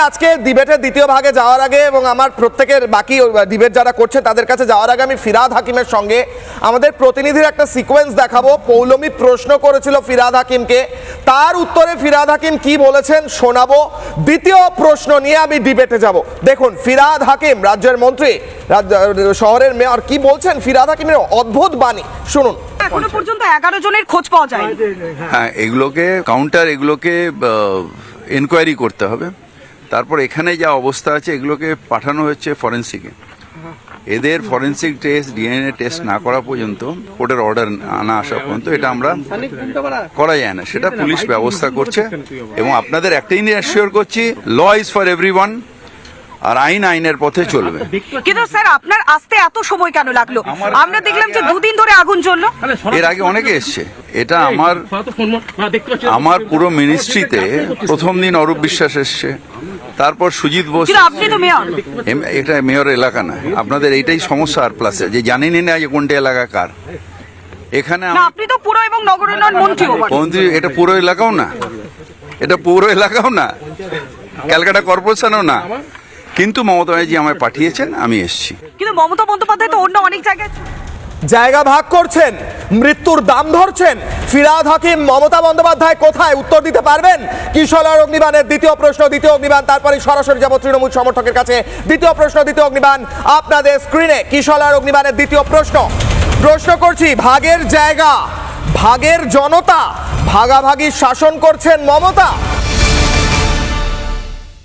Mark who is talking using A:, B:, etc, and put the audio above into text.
A: আজকে ডিবেটের দ্বিতীয় ভাগে যাওয়ার আগে এবং আমার প্রত্যেকের বাকি ডিবেট যারা করছে তাদের কাছে যাওয়ার আগে আমি ফিরহাদ হাকিমের সঙ্গে আমাদের প্রতিনিধির একটা সিকোয়েন্স দেখাবো। পৌলমী প্রশ্ন করেছিল ফিরহাদ হাকিমকে, তার উত্তরে ফিরহাদ হাকিম কি বলেছেন শোনাবো। দ্বিতীয় প্রশ্ন নিয়ে আমি ডিবেটে যাব। দেখুন ফিরহাদ হাকিম রাজ্যের মন্ত্রী, শহরের মেয়র কি বলছেন, ফিরহাদ হাকিমের অদ্ভুত বাণী শুনুন।
B: এখনো পর্যন্ত 11 জনের খোঁজ পাওয়া যায়।
C: হ্যাঁ, এগুলোকে এনকোয়ারি করতে হবে। তারপর এখানে যা অবস্থা আছে এগুলোকে পাঠানো হচ্ছে ফরেন্সিকে। এদের ফরেন্সিক টেস্ট, ডিএনএ টেস্ট না করা পর্যন্ত, কোর্টের অর্ডার না আসা পর্যন্ত এটা আমরা করা যায় না। সেটা পুলিশ ব্যবস্থা করছে এবং আপনাদের একটাই অ্যাসিওর করছি, ল ইজ ফর এভরিওয়ান, আর আইনের পথে চলবে।
B: কিন্তু স্যার আপনার আসতে এত সময় কেন লাগলো? আমরা দেখলাম যে দুদিন ধরে আগুন জ্বললো।
C: এর আগে অনেকে এসছে। এটা আমার পুরো মিনিস্ট্রিতে প্রথম দিন অরূপ বিশ্বাস এসছে, তারপর সুজিত বোস।
B: আপনি তো মেয়র।
C: এটা মেয়র এলাকা না, আপনাদের এইটাই সমস্যা। আর প্লাসে যে জানেনই না যে কোনটা এলাকা কার। এখানে
B: আপনি তো পুরো এবং নগর উন্নয়ন মন্ত্রী।
C: এটা পুরো এলাকাও না, ক্যালকাটা কর্পোরেশনও না, কিন্তু মমতা ব্যানার্জি আমায় পাঠিয়েছেন, আমি এসেছি।
B: কিন্তু মমতা বন্দ্যোপাধ্যায় তো অন্য অনেক
A: জায়গা ভাগ করছেন, মৃত্যুর দাম ধরছেন। ফিরহাদ হাকিম মমতা বন্দ্যোপাধ্যায় কোথায়, উত্তর দিতে পারবেন? কিশলয় অগ্নিবাণের দ্বিতীয় প্রশ্ন, দ্বিতীয় অগ্নিবাণ, তারপরে সরাসরি যাব তৃণমূল সমর্থকের কাছে। দ্বিতীয় প্রশ্ন, দ্বিতীয় অগ্নিবাণ আপনাদের স্ক্রিনে। কিশলয় অগ্নিবাণের দ্বিতীয় প্রশ্ন করছি, ভাগের জায়গা, ভাগের জনতা, ভাগাভাগি শাসন করছেন মমতা।